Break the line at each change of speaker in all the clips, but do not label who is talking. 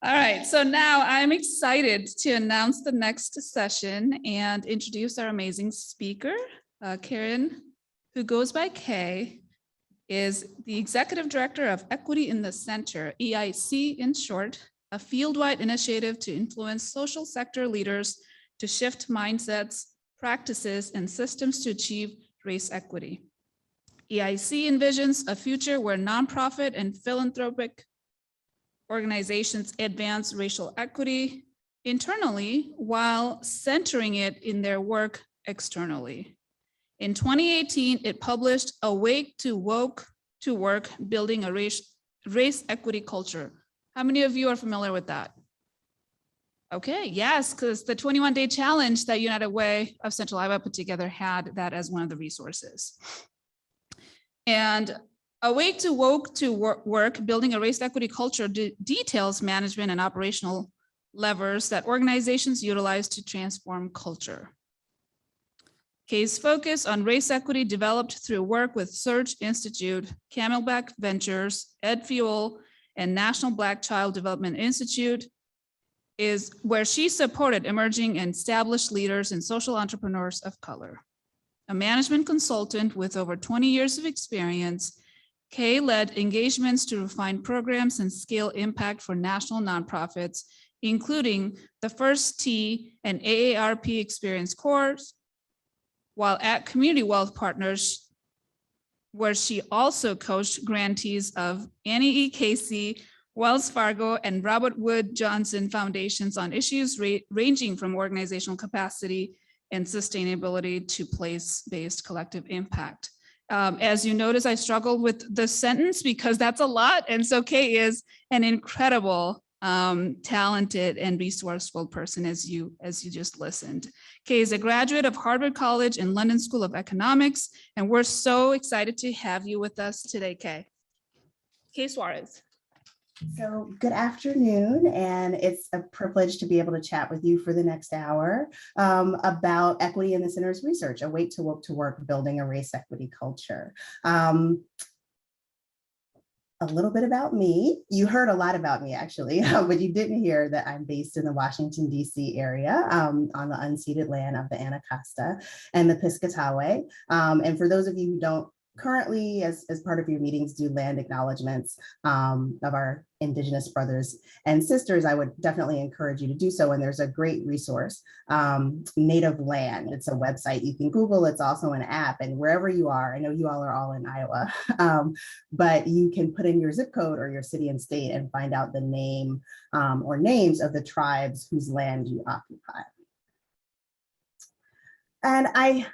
All right, so now I'm excited to announce the next session and introduce our amazing speaker. Kerrien, who goes by Kay, is the Executive Director of Equity in the Center, EIC in short, a field-wide initiative to influence social sector leaders to shift mindsets, practices, and systems to achieve race equity. EIC envisions a future where nonprofit and philanthropic organizations advance racial equity internally while centering it in their work externally. In 2018, it published Awake to Woke to Work, Building a Race Equity Culture. How many of you are familiar with that? Okay, yes, because the 21-day challenge that United Way of Central Iowa put together had that as one of the resources. And Awake to Woke to Work, Building a Race Equity Culture details management and operational levers that organizations utilize to transform culture. Kay's focus on race equity developed through work with Surge Institute, Camelback Ventures, EdFuel, and National Black Child Development Institute is where she supported emerging and established leaders and social entrepreneurs of color. A management consultant with over 20 years of experience, Kay led engagements to refine programs and scale impact for national nonprofits, including the First T and AARP Experience Course, while at Community Wealth Partners, where she also coached grantees of Annie E. Casey, Wells Fargo, and Robert Wood Johnson Foundations on issues ranging from organizational capacity and sustainability to place-based collective impact. As you notice, I struggled with the sentence because that's a lot. And so Kay is an incredible, talented and resourceful person, as you just listened. Kay is a graduate of Harvard College and London School of Economics. And we're so excited to have you with us today, Kay. Kay Suarez.
So good afternoon, and it's a privilege to be able to chat with you for the next hour about equity in the center's research, Awake to Woke to Work, Building a Race Equity Culture. A little bit about me. You heard a lot about me actually, but you didn't hear that I'm based in the Washington, D.C. area on the unceded land of the Anacostia and the Piscataway. And for those of you who don't currently, as part of your meetings, do land acknowledgements of our Indigenous brothers and sisters, I would definitely encourage you to do so. And there's a great resource, Native Land. It's a website you can Google. It's also an app. And wherever you are, I know you all are all in Iowa, but you can put in your zip code or your city and state and find out the name or names of the tribes whose land you occupy. And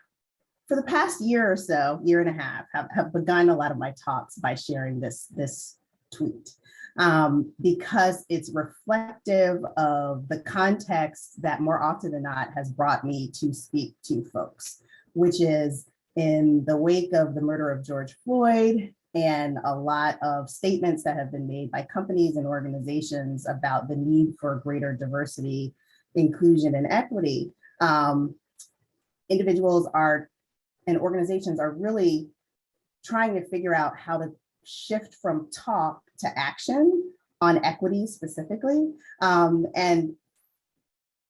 for the past year or so, year and a half, have begun a lot of my talks by sharing this tweet because it's reflective of the context that more often than not has brought me to speak to folks, which is in the wake of the murder of George Floyd and a lot of statements that have been made by companies and organizations about the need for greater diversity, inclusion, and equity. Individuals and organizations are really trying to figure out how to shift from talk to action on equity specifically. And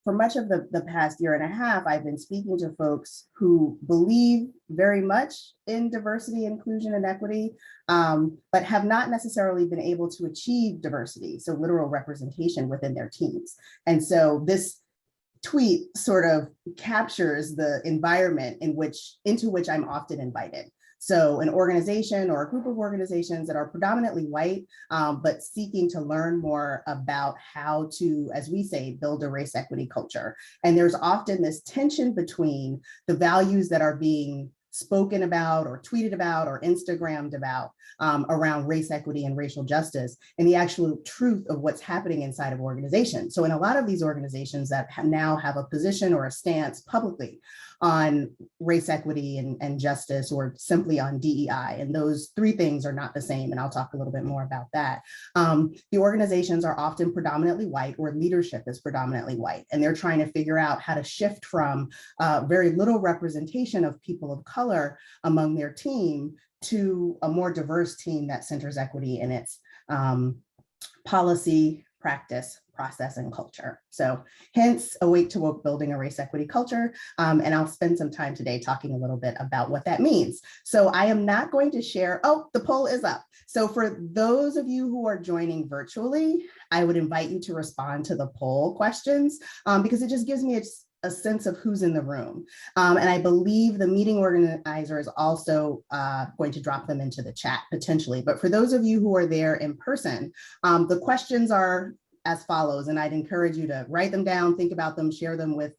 for much of the past year and a half, I've been speaking to folks who believe very much in diversity, inclusion, and equity, but have not necessarily been able to achieve diversity, so literal representation within their teams. And so this tweet sort of captures the environment into which I'm often invited. So an organization or a group of organizations that are predominantly white, but seeking to learn more about how to, as we say, build a race equity culture. And there's often this tension between the values that are being spoken about or tweeted about or Instagrammed about around race equity and racial justice and the actual truth of what's happening inside of organizations. So in a lot of these organizations that now have a position or a stance publicly on race equity and justice, or simply on DEI, and those three things are not the same, and I'll talk a little bit more about that. The organizations are often predominantly white, or leadership is predominantly white, and they're trying to figure out how to shift from very little representation of people of color among their team to a more diverse team that centers equity in its policy, practice, process, and culture. So hence Awake to Woke, building a race equity culture. And I'll spend some time today talking a little bit about what that means. So I am not going to share, oh, the poll is up. So for those of you who are joining virtually, I would invite you to respond to the poll questions because it just gives me a sense of who's in the room. And I believe the meeting organizer is also going to drop them into the chat potentially. But for those of you who are there in person, the questions are as follows, and I'd encourage you to write them down, think about them, share them with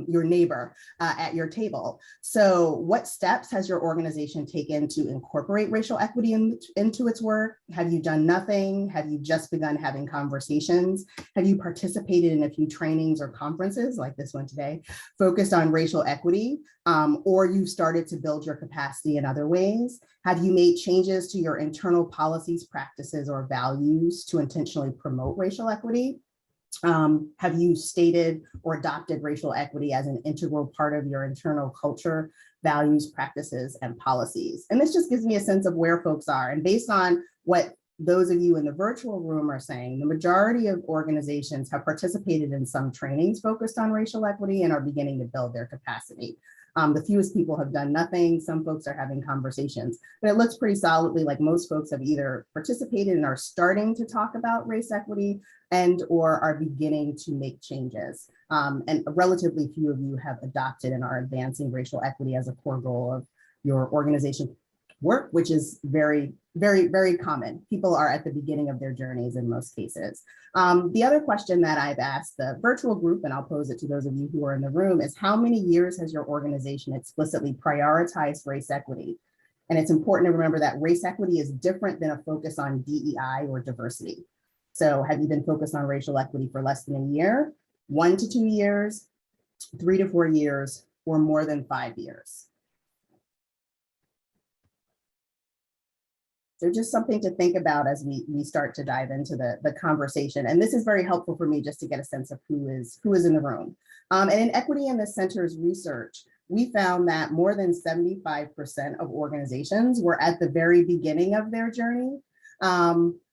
your neighbor at your table. So what steps has your organization taken to incorporate racial equity into its work? Have you done nothing? Have you just begun having conversations? Have you participated in a few trainings or conferences like this one today, focused on racial equity, or you've started to build your capacity in other ways? Have you made changes to your internal policies, practices, or values to intentionally promote racial equity? Have you stated or adopted racial equity as an integral part of your internal culture, values, practices, and policies? And this just gives me a sense of where folks are. And based on what those of you in the virtual room are saying, the majority of organizations have participated in some trainings focused on racial equity and are beginning to build their capacity. The fewest people have done nothing. Some folks are having conversations, but it looks pretty solidly like most folks have either participated and are starting to talk about race equity and or are beginning to make changes. And relatively few of you have adopted and are advancing racial equity as a core goal of your organization work, which is very, very, very common. People are at the beginning of their journeys in most cases. The other question that I've asked the virtual group, and I'll pose it to those of you who are in the room, is how many years has your organization explicitly prioritized race equity? And it's important to remember that race equity is different than a focus on DEI or diversity. So have you been focused on racial equity for less than a year, 1 to 2 years, 3 to 4 years, or more than 5 years? So just something to think about as we start to dive into the conversation. And this is very helpful for me just to get a sense of who is in the room. And in Equity in the Center's research, we found that more than 75% of organizations were at the very beginning of their journey.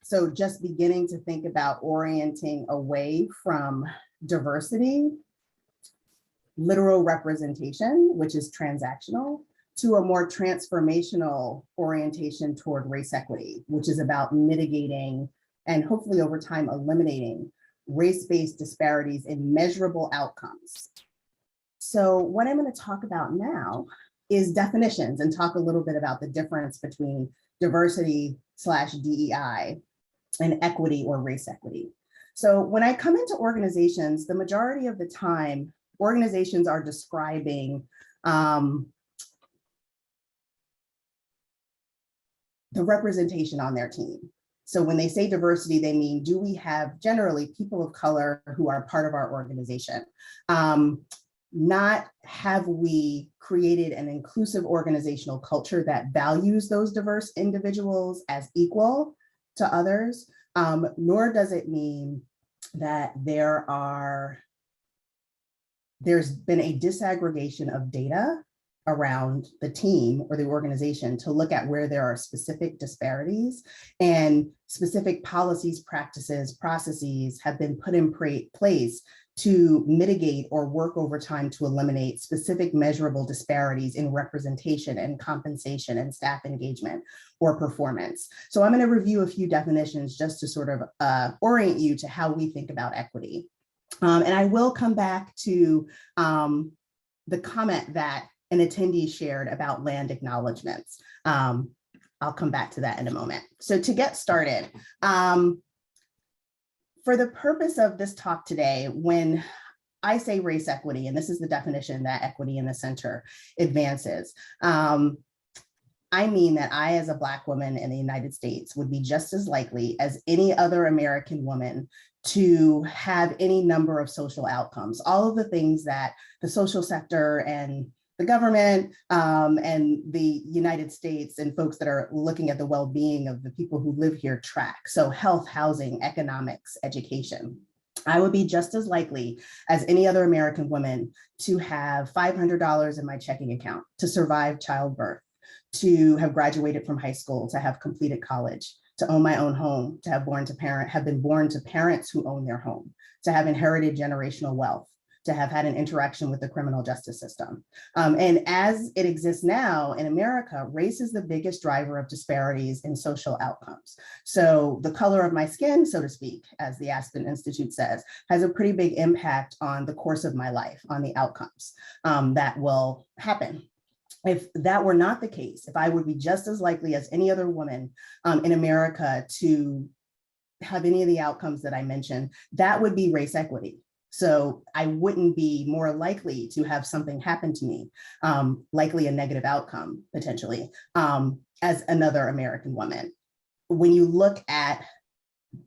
So just beginning to think about orienting away from diversity, literal representation, which is transactional, to a more transformational orientation toward race equity, which is about mitigating and hopefully over time eliminating race-based disparities in measurable outcomes. So what I'm going to talk about now is definitions and talk a little bit about the difference between diversity/DEI and equity or race equity. So when I come into organizations, the majority of the time, organizations are describing the representation on their team. So when they say diversity, they mean, do we have generally people of color who are part of our organization? Not have we created an inclusive organizational culture that values those diverse individuals as equal to others, nor does it mean that there's been a disaggregation of data around the team or the organization to look at where there are specific disparities and specific policies, practices, processes have been put in place to mitigate or work over time to eliminate specific measurable disparities in representation and compensation and staff engagement or performance. So I'm going to review a few definitions just to sort of orient you to how we think about equity. And I will come back to the comment that an attendee shared about land acknowledgements. I'll come back to that in a moment. So to get started, for the purpose of this talk today, when I say race equity, and this is the definition that Equity in the Center advances, I mean that I, as a Black woman in the United States, would be just as likely as any other American woman to have any number of social outcomes, all of the things that the social sector and the government and the United States and folks that are looking at the well-being of the people who live here track. So health, housing, economics, education. I would be just as likely as any other American woman to have $500 in my checking account, to survive childbirth, to have graduated from high school, to have completed college, to own my own home, to have been born to parents who own their home, to have inherited generational wealth, to have had an interaction with the criminal justice system. And as it exists now in America, race is the biggest driver of disparities in social outcomes. So the color of my skin, so to speak, as the Aspen Institute says, has a pretty big impact on the course of my life, on the outcomes that will happen. If that were not the case, if I would be just as likely as any other woman in America to have any of the outcomes that I mentioned, that would be race equity. So I wouldn't be more likely to have something happen to me, likely a negative outcome potentially, as another American woman. When you look at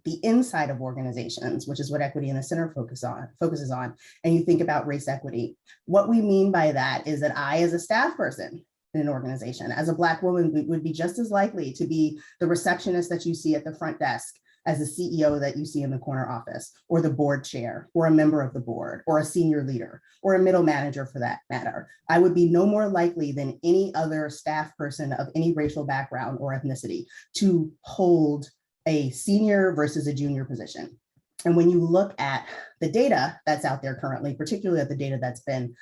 the inside of organizations, which is what Equity in the Center focuses on, and you think about race equity, what we mean by that is that I, as a staff person in an organization, as a Black woman, would be just as likely to be the receptionist that you see at the front desk as the CEO that you see in the corner office, or the board chair, or a member of the board, or a senior leader, or a middle manager for that matter. I would be no more likely than any other staff person of any racial background or ethnicity to hold a senior versus a junior position. And when you look at the data that's out there currently, particularly at the data that's been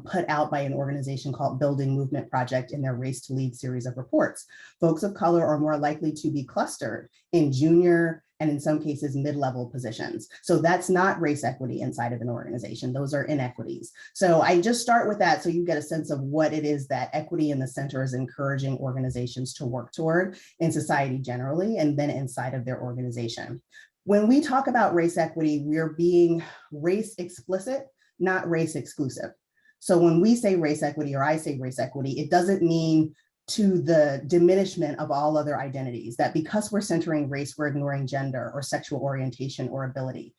put out by an organization called Building Movement Project in their Race to Lead series of reports, folks of color are more likely to be clustered in junior and in some cases mid-level positions. So that's not race equity inside of an organization. Those are inequities. So I just start with that so you get a sense of what it is that Equity in the Center is encouraging organizations to work toward in society generally, and then inside of their organization. When we talk about race equity, we're being race explicit, not race exclusive. So when we say race equity, or I say race equity, it doesn't mean to the diminishment of all other identities, that because we're centering race, we're ignoring gender or sexual orientation or ability.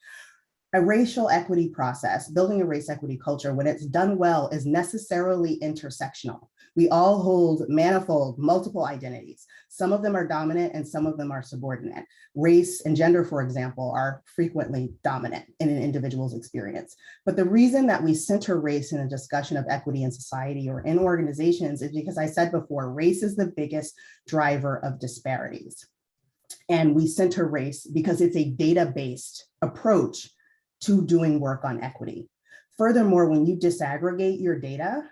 A racial equity process, building a race equity culture, when it's done well, is necessarily intersectional. We all hold manifold, multiple identities. Some of them are dominant and some of them are subordinate. Race and gender, for example, are frequently dominant in an individual's experience. But the reason that we center race in a discussion of equity in society or in organizations is because I said before, race is the biggest driver of disparities. And we center race because it's a data-based approach to doing work on equity. Furthermore, when you disaggregate your data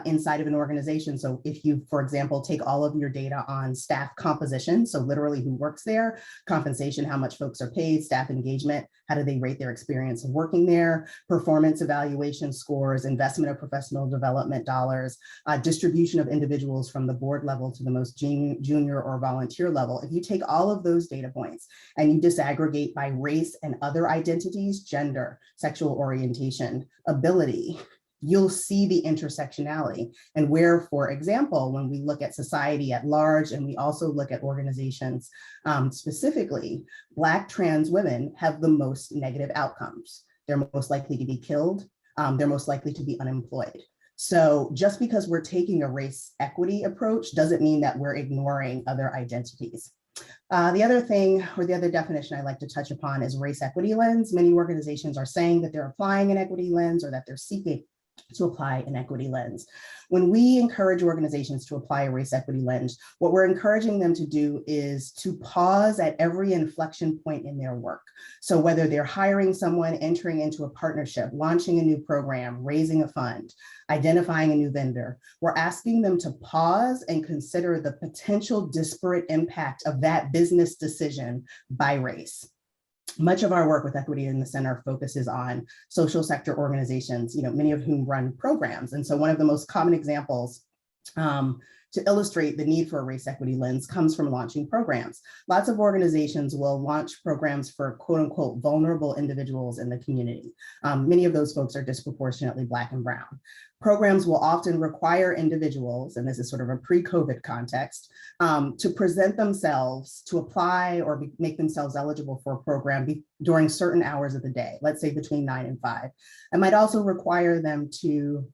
inside of an organization, so if you, for example, take all of your data on staff composition, so literally who works there, compensation, how much folks are paid, staff engagement, how do they rate their experience of working there, performance evaluation scores, investment of professional development dollars, distribution of individuals from the board level to the most junior or volunteer level. If you take all of those data points and you disaggregate by race and other identities, gender, sexual orientation, ability, you'll see the intersectionality, and where, for example, when we look at society at large and we also look at organizations specifically, Black trans women have the most negative outcomes. They're most likely to be killed. They're most likely to be unemployed. So just because we're taking a race equity approach doesn't mean that we're ignoring other identities. The other thing, or the other definition I like to touch upon, is race equity lens. Many organizations are saying that they're applying an equity lens or that they're seeking to apply an equity lens. When we encourage organizations to apply a race equity lens, what we're encouraging them to do is to pause at every inflection point in their work. So whether they're hiring someone, entering into a partnership, launching a new program, raising a fund, identifying a new vendor, we're asking them to pause and consider the potential disparate impact of that business decision by race. Much of our work with Equity in the Center focuses on social sector organizations, many of whom run programs. And so one of the most common examples to illustrate the need for a race equity lens comes from launching programs. Lots of organizations will launch programs for quote unquote vulnerable individuals in the community. Many of those folks are disproportionately Black and brown. Programs will often require individuals, and this is sort of a pre-COVID context, to present themselves, to apply or make themselves eligible for a program during certain hours of the day, let's say between 9 and 5. It might also require them to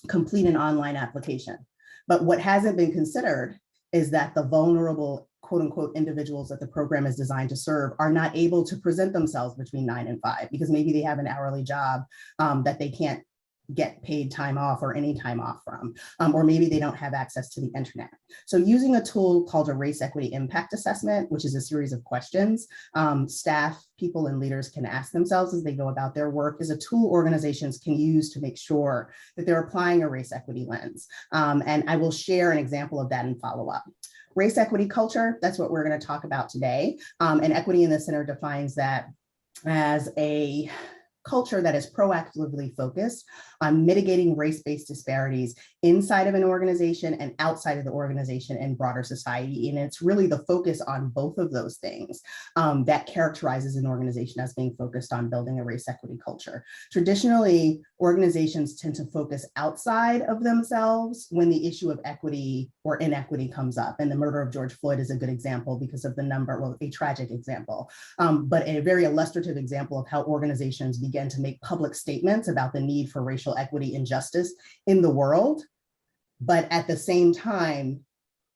complete an online application. But what hasn't been considered is that the vulnerable quote unquote individuals that the program is designed to serve are not able to present themselves between 9 and 5 because maybe they have an hourly job that they can't get paid time off or any time off from, or maybe they don't have access to the internet. So using a tool called a race equity impact assessment, which is a series of questions staff, people, and leaders can ask themselves as they go about their work, is a tool organizations can use to make sure that they're applying a race equity lens. And I will share an example of that in follow-up. Race equity culture, that's what we're going to talk about today. And Equity in the Center defines that as a culture that is proactively focused on mitigating race-based disparities inside of an organization and outside of the organization and broader society. And it's really the focus on both of those things that characterizes an organization as being focused on building a race equity culture. Traditionally, organizations tend to focus outside of themselves when the issue of equity or inequity comes up. And the murder of George Floyd is a good example because of the number, well, a tragic example, but a very illustrative example of how organizations began to make public statements about the need for racial equity and justice in the world, but at the same time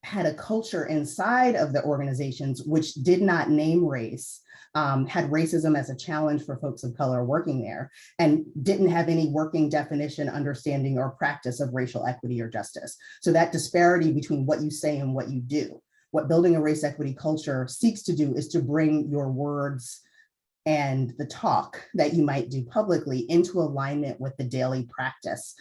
had a culture inside of the organizations which did not name race, had racism as a challenge for folks of color working there, and didn't have any working definition, understanding, or practice of racial equity or justice. So that disparity between what you say and what you do, what building a race equity culture seeks to do is to bring your words and the talk that you might do publicly into alignment with the daily practice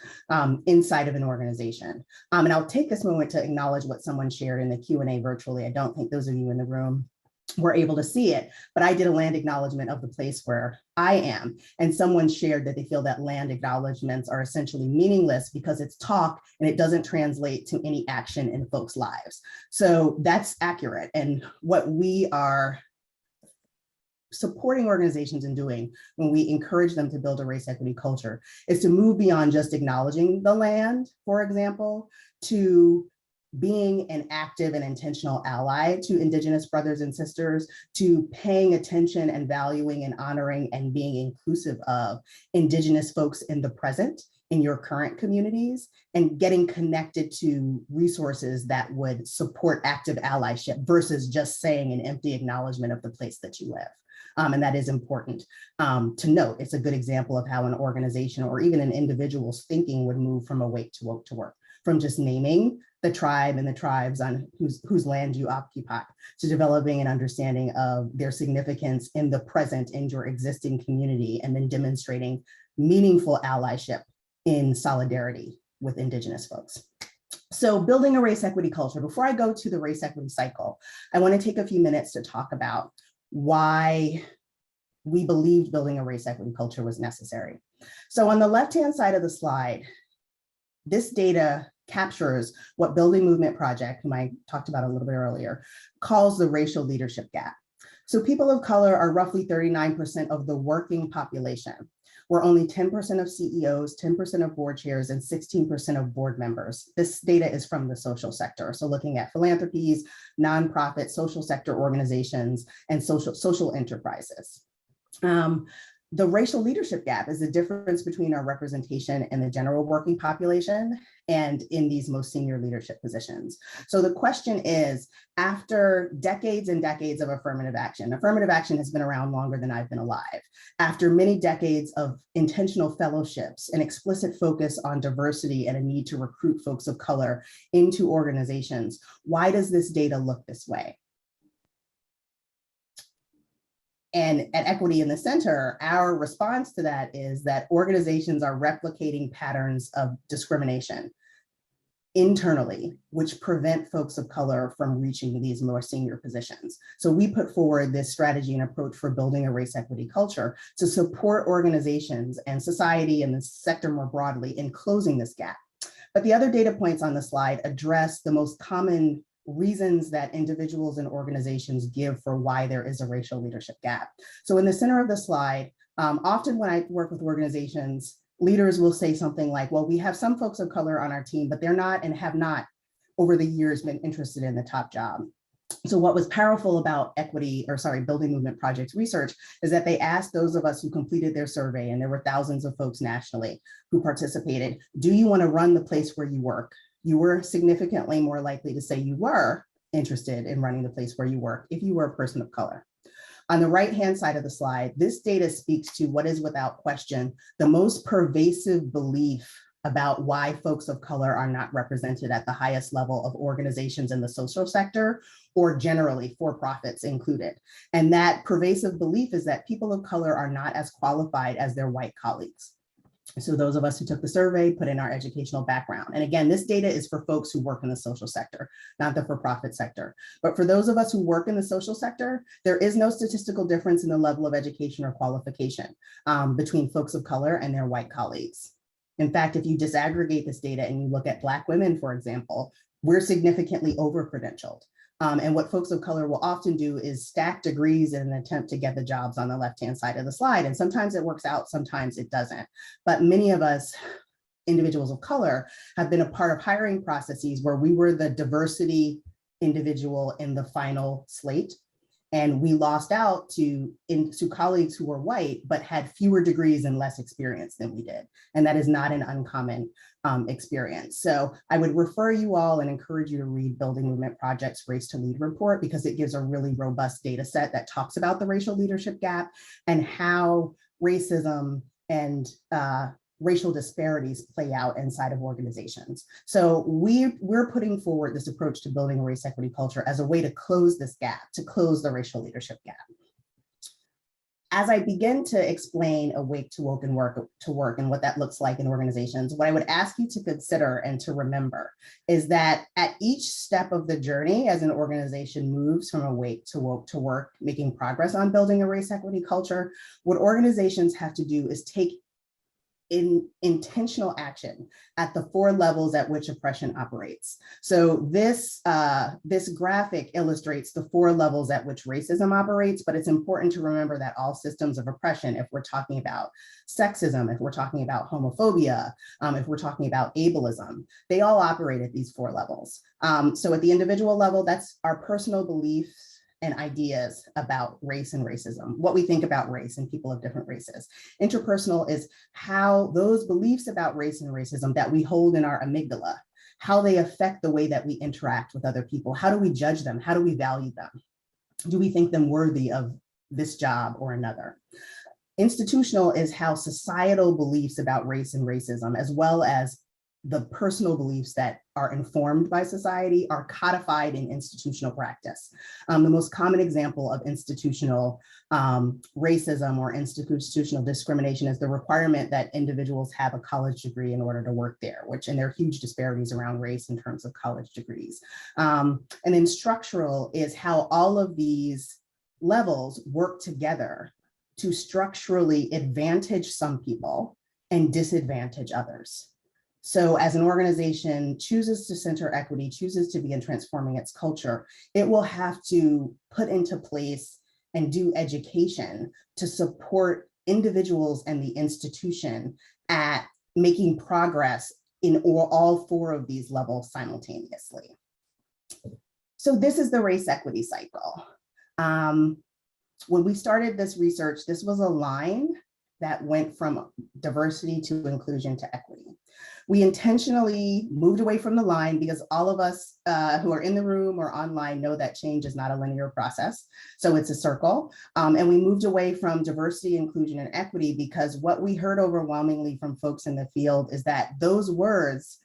inside of an organization. And I'll take this moment to acknowledge what someone shared in the Q&A virtually. I don't think those of you in the room were able to see it, but I did a land acknowledgement of the place where I am. And someone shared that they feel that land acknowledgements are essentially meaningless because it's talk and it doesn't translate to any action in folks' lives. So that's accurate. And what we are supporting organizations in doing when we encourage them to build a race equity culture is to move beyond just acknowledging the land, for example, to being an active and intentional ally to Indigenous brothers and sisters, to paying attention and valuing and honoring and being inclusive of Indigenous folks in the present, in your current communities, and getting connected to resources that would support active allyship versus just saying an empty acknowledgement of the place that you live. And that is important to note. It's a good example of how an organization or even an individual's thinking would move from awake to woke to work, from just naming the tribe and the tribes on whose land you occupy, to developing an understanding of their significance in the present in your existing community, and then demonstrating meaningful allyship in solidarity with Indigenous folks. So building a race equity culture, before I go to the race equity cycle, I want to take a few minutes to talk about why we believed building a race equity culture was necessary. So on the left-hand side of the slide, this data captures what Building Movement Project, whom I talked about a little bit earlier, calls the racial leadership gap. So people of color are roughly 39% of the working population. We're only 10% of CEOs, 10% of board chairs, and 16% of board members. This data is from the social sector. So looking at philanthropies, nonprofit, social sector organizations, and social enterprises. The racial leadership gap is the difference between our representation in the general working population and in these most senior leadership positions. So the question is, after decades and decades of affirmative action has been around longer than I've been alive. After many decades of intentional fellowships, an explicit focus on diversity and a need to recruit folks of color into organizations, why does this data look this way? And at Equity in the Center, our response to that is that organizations are replicating patterns of discrimination internally, which prevent folks of color from reaching these more senior positions. So we put forward this strategy and approach for building a race equity culture to support organizations and society and the sector more broadly in closing this gap. But the other data points on the slide address the most common reasons that individuals and organizations give for why there is a racial leadership gap. So in the center of the slide, often when I work with organizations, leaders will say something like, well, we have some folks of color on our team, but they're not and have not over the years been interested in the top job. So what was powerful about Building Movement Project's research is that they asked those of us who completed their survey, and there were thousands of folks nationally who participated, do you want to run the place where you work? You were significantly more likely to say you were interested in running the place where you work if you were a person of color. On the right-hand side of the slide, this data speaks to what is without question the most pervasive belief about why folks of color are not represented at the highest level of organizations in the social sector, or generally for-profits included. And that pervasive belief is that people of color are not as qualified as their white colleagues. So those of us who took the survey put in our educational background. And again, this data is for folks who work in the social sector, not the for-profit sector. But for those of us who work in the social sector, there is no statistical difference in the level of education or qualification between folks of color and their white colleagues. In fact, if you disaggregate this data and you look at Black women, for example, we're significantly over-credentialed. And what folks of color will often do is stack degrees in an attempt to get the jobs on the left-hand side of the slide. And sometimes it works out, sometimes it doesn't. But many of us, individuals of color, have been a part of hiring processes where we were the diversity individual in the final slate. And we lost out to colleagues who were white, but had fewer degrees and less experience than we did. And that is not an uncommon experience. So I would refer you all and encourage you to read Building Movement Project's Race to Lead report, because it gives a really robust data set that talks about the racial leadership gap and how racism and racial disparities play out inside of organizations. So we're putting forward this approach to building a race equity culture as a way to close this gap, to close the racial leadership gap. As I begin to explain Awake to Woke and Work to Work and what that looks like in organizations, what I would ask you to consider and to remember is that at each step of the journey, as an organization moves from Awake to Woke to Work, making progress on building a race equity culture, what organizations have to do is take intentional action at the 4 levels at which oppression operates. So this graphic illustrates the 4 levels at which racism operates, but it's important to remember that all systems of oppression, if we're talking about sexism, if we're talking about homophobia, if we're talking about ableism, they all operate at these 4 levels. So at the individual level, that's our personal beliefs and ideas about race and racism, what we think about race and people of different races. Interpersonal is how those beliefs about race and racism that we hold in our amygdala, how they affect the way that we interact with other people. How do we judge them? How do we value them? Do we think them worthy of this job or another? Institutional is how societal beliefs about race and racism, as well as the personal beliefs that are informed by society, are codified in institutional practice. The most common example of institutional racism or institutional discrimination is the requirement that individuals have a college degree in order to work there, and there are huge disparities around race in terms of college degrees. And then structural is how all of these levels work together to structurally advantage some people and disadvantage others. So as an organization chooses to center equity, chooses to begin transforming its culture, it will have to put into place and do education to support individuals and the institution at making progress in all 4 of these levels simultaneously. So this is the race equity cycle. When we started this research, this was a line that went from diversity to inclusion to equity. We intentionally moved away from the line because all of us who are in the room or online know that change is not a linear process. So it's a circle. And we moved away from diversity, inclusion, and equity because what we heard overwhelmingly from folks in the field is that those words,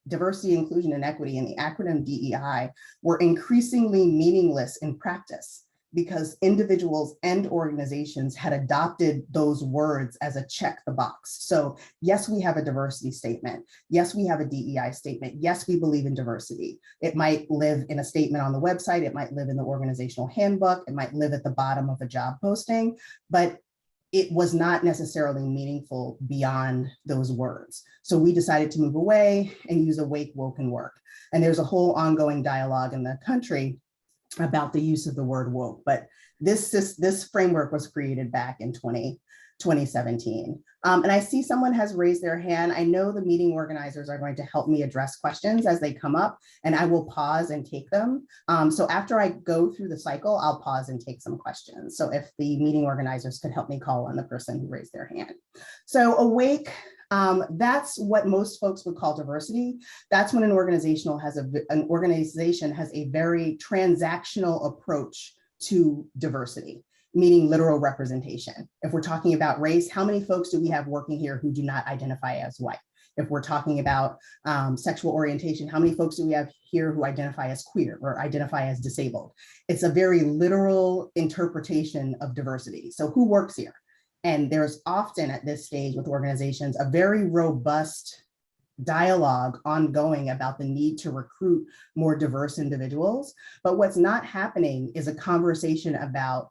diversity, inclusion, and equity, and the acronym DEI, were increasingly meaningless in practice, because individuals and organizations had adopted those words as a check the box. So yes, we have a diversity statement. Yes, we have a DEI statement. Yes, we believe in diversity. It might live in a statement on the website. It might live in the organizational handbook. It might live at the bottom of a job posting, but it was not necessarily meaningful beyond those words. So we decided to move away and use Awake, Woke, and Work. And there's a whole ongoing dialogue in the country about the use of the word woke, but this framework was created back in 2017. And I see someone has raised their hand. I know the meeting organizers are going to help me address questions as they come up, and I will pause and take them. So after I go through the cycle, I'll pause and take some questions. So if the meeting organizers could help me call on the person who raised their hand. So Awake, that's what most folks would call diversity. That's when an organization has a very transactional approach to diversity. meaning literal representation. If we're talking about race, how many folks do we have working here who do not identify as white? If we're talking about sexual orientation, how many folks do we have here who identify as queer or identify as disabled? It's a very literal interpretation of diversity. So who works here? And there's often at this stage with organizations, a very robust dialogue ongoing about the need to recruit more diverse individuals. But what's not happening is a conversation about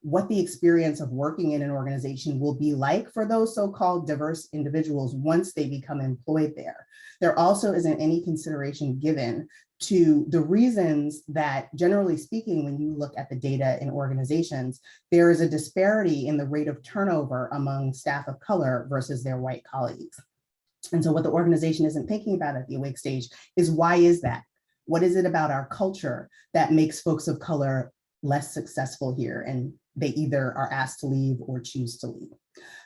what the experience of working in an organization will be like for those so-called diverse individuals once they become employed there. There also isn't any consideration given to the reasons that, generally speaking, when you look at the data in organizations, there is a disparity in the rate of turnover among staff of color versus their white colleagues. And so what the organization isn't thinking about at the awake stage is, why is that? What is it about our culture that makes folks of color less successful here? And they either are asked to leave or choose to leave.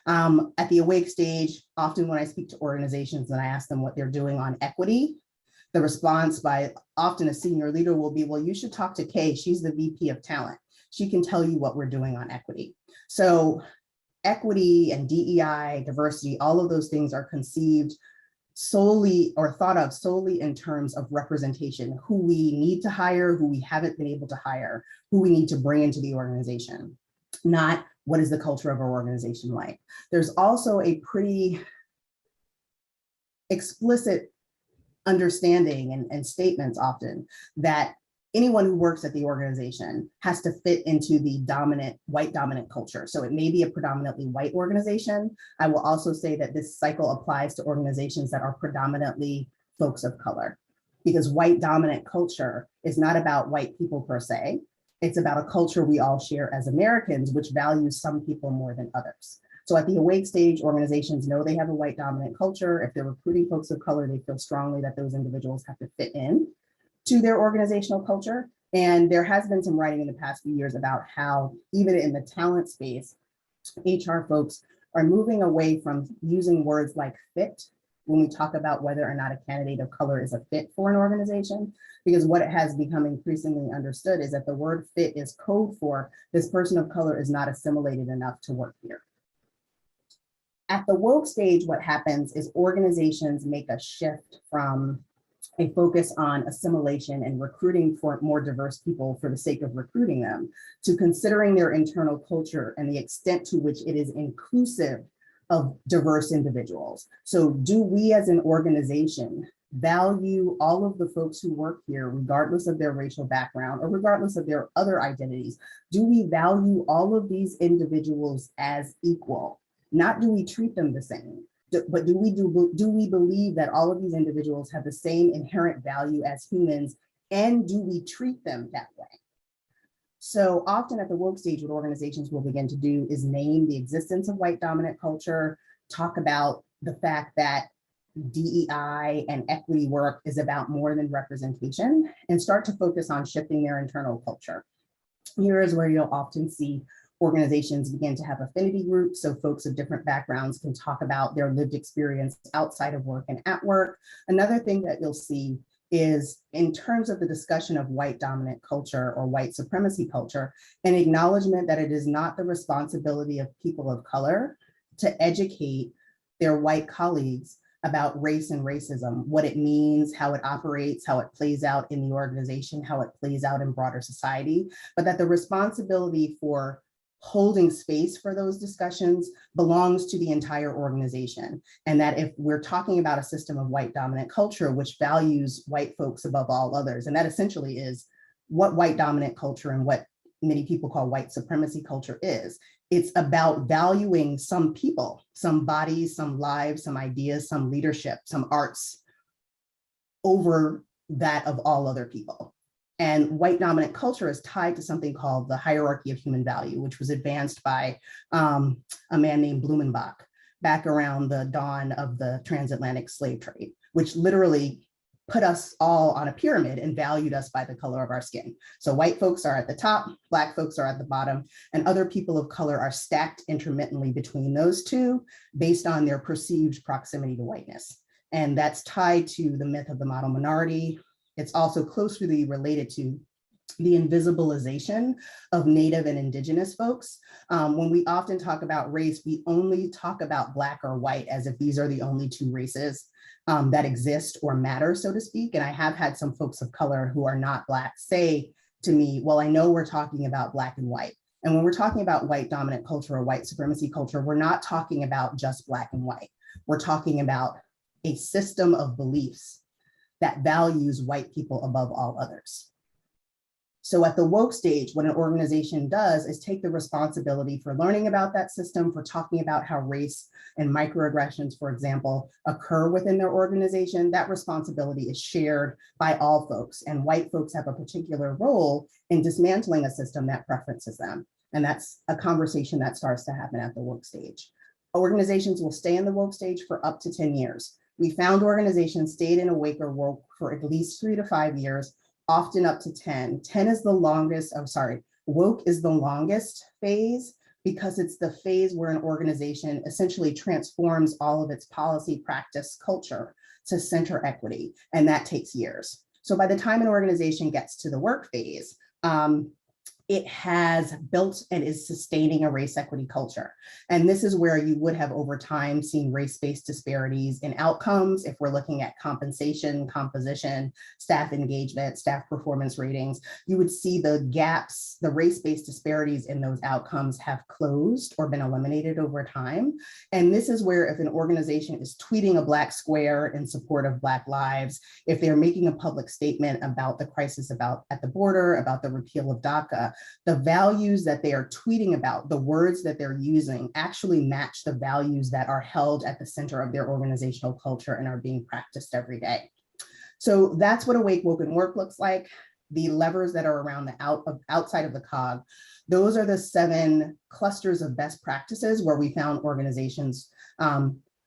At the awake stage, often when I speak to organizations and I ask them what they're doing on equity, the response by often a senior leader will be, well, you should talk to Kay. She's the VP of talent. She can tell you what we're doing on equity. So equity and DEI, diversity, all of those things are conceived solely or thought of solely in terms of representation, who we need to hire, who we haven't been able to hire, who we need to bring into the organization, not what is the culture of our organization like. There's also a pretty explicit understanding and statements often that anyone who works at the organization has to fit into the white dominant culture. So it may be a predominantly white organization. I will also say that this cycle applies to organizations that are predominantly folks of color, because white dominant culture is not about white people per se. It's about a culture we all share as Americans, which values some people more than others. So at the awake stage, organizations know they have a white dominant culture. If they're recruiting folks of color, they feel strongly that those individuals have to fit in to their organizational culture. And there has been some writing in the past few years about how even in the talent space, HR folks are moving away from using words like fit when we talk about whether or not a candidate of color is a fit for an organization, because what it has become increasingly understood is that the word fit is code for this person of color is not assimilated enough to work here. At the woke stage, what happens is organizations make a shift from a focus on assimilation and recruiting for more diverse people for the sake of recruiting them, to considering their internal culture and the extent to which it is inclusive of diverse individuals. So do we as an organization value all of the folks who work here, regardless of their racial background or regardless of their other identities? Do we value all of these individuals as equal? Not do we treat them the same, but do we believe that all of these individuals have the same inherent value as humans, and do we treat them that way? So often at the woke stage, what organizations will begin to do is name the existence of white dominant culture, talk about the fact that DEI and equity work is about more than representation, and start to focus on shifting their internal culture. Here is where you'll often see organizations begin to have affinity groups, so folks of different backgrounds can talk about their lived experience outside of work and at work. Another thing that you'll see is, in terms of the discussion of white dominant culture or white supremacy culture, an acknowledgement that it is not the responsibility of people of color to educate their white colleagues about race and racism, what it means, how it operates, how it plays out in the organization, how it plays out in broader society, but that the responsibility for holding space for those discussions belongs to the entire organization. And that if we're talking about a system of white dominant culture, which values white folks above all others, and that essentially is what white dominant culture and what many people call white supremacy culture is. It's about valuing some people, some bodies, some lives, some ideas, some leadership, some arts over that of all other people. And white dominant culture is tied to something called the hierarchy of human value, which was advanced by a man named Blumenbach back around the dawn of the transatlantic slave trade, which literally put us all on a pyramid and valued us by the color of our skin. So white folks are at the top, Black folks are at the bottom, and other people of color are stacked intermittently between those two based on their perceived proximity to whiteness. And that's tied to the myth of the model minority. It's also closely related to the invisibilization of Native and Indigenous folks. When we often talk about race, we only talk about Black or white as if these are the only two races that exist or matter, so to speak. And I have had some folks of color who are not Black say to me, well, I know we're talking about Black and white. And when we're talking about white dominant culture or white supremacy culture, we're not talking about just Black and white. We're talking about a system of beliefs that values white people above all others. So at the woke stage, what an organization does is take the responsibility for learning about that system, for talking about how race and microaggressions, for example, occur within their organization. That responsibility is shared by all folks, and white folks have a particular role in dismantling a system that preferences them. And that's a conversation that starts to happen at the woke stage. Organizations will stay in the woke stage for up to 10 years. We found organizations stayed in awake or woke for at least 3 to 5 years, often up to 10. 10 is the longest, woke is the longest phase because it's the phase where an organization essentially transforms all of its policy, practice, culture to center equity, and that takes years. So by the time an organization gets to the work phase, it has built and is sustaining a race equity culture. And this is where you would have over time seen race-based disparities in outcomes. If we're looking at compensation, composition, staff engagement, staff performance ratings, you would see the gaps, the race-based disparities in those outcomes have closed or been eliminated over time. And this is where if an organization is tweeting a Black square in support of Black lives, if they're making a public statement about the crisis at the border, about the repeal of DACA, the values that they are tweeting about, the words that they're using actually match the values that are held at the center of their organizational culture and are being practiced every day. So that's what Awake, Woke, and Work looks like. The levers that are around the outside of the cog, those are the 7 clusters of best practices where we found organizations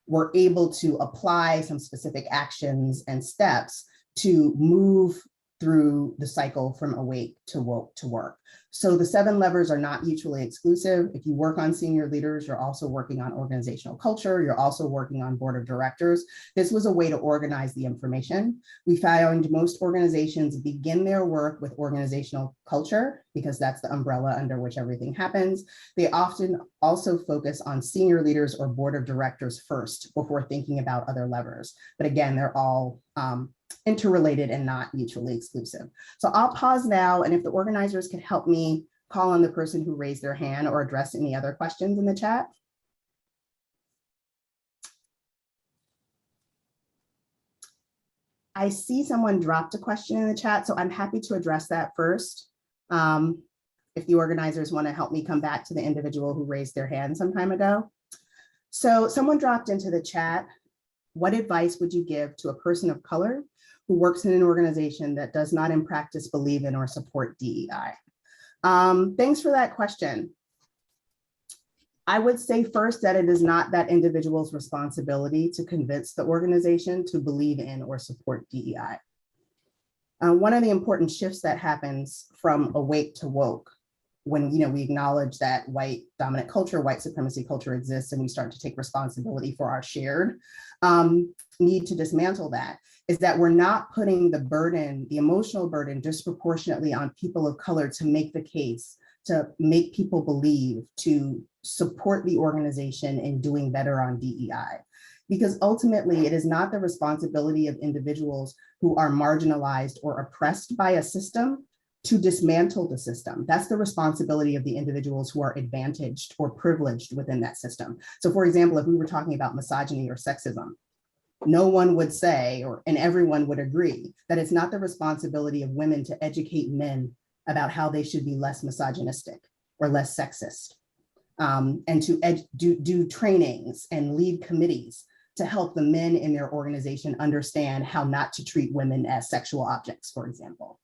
were able to apply some specific actions and steps to move through the cycle from awake to woke to work. So the 7 levers are not mutually exclusive. If you work on senior leaders, you're also working on organizational culture. You're also working on board of directors. This was a way to organize the information. We found most organizations begin their work with organizational culture because that's the umbrella under which everything happens. They often also focus on senior leaders or board of directors first before thinking about other levers. But again, they're all interrelated and not mutually exclusive. So I'll pause now, and if the organizers could help me call on the person who raised their hand or address any other questions in the chat. I see someone dropped a question in the chat, so I'm happy to address that first. If the organizers want to help me come back to the individual who raised their hand some time ago. So someone dropped into the chat, what advice would you give to a person of color who works in an organization that does not in practice believe in or support DEI? Thanks for that question. I would say first that it is not that individual's responsibility to convince the organization to believe in or support DEI. One of the important shifts that happens from awake to woke, when we acknowledge that white dominant culture, white supremacy culture exists, and we start to take responsibility for our shared need to dismantle that, is that we're not putting the burden, the emotional burden, disproportionately on people of color to make the case, to make people believe, to support the organization in doing better on DEI. Because ultimately, it is not the responsibility of individuals who are marginalized or oppressed by a system to dismantle the system. That's the responsibility of the individuals who are advantaged or privileged within that system. So for example, if we were talking about misogyny or sexism, no one would say, and everyone would agree, that it's not the responsibility of women to educate men about how they should be less misogynistic or less sexist, and to do trainings and lead committees to help the men in their organization understand how not to treat women as sexual objects, for example.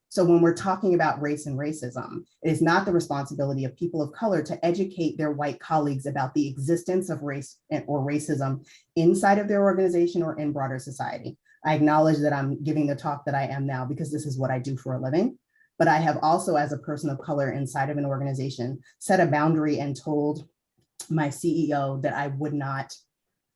So when we're talking about race and racism, it is not the responsibility of people of color to educate their white colleagues about the existence of race or racism inside of their organization or in broader society. I acknowledge that I'm giving the talk that I am now because this is what I do for a living. But I have also, as a person of color inside of an organization, set a boundary and told my CEO that I would not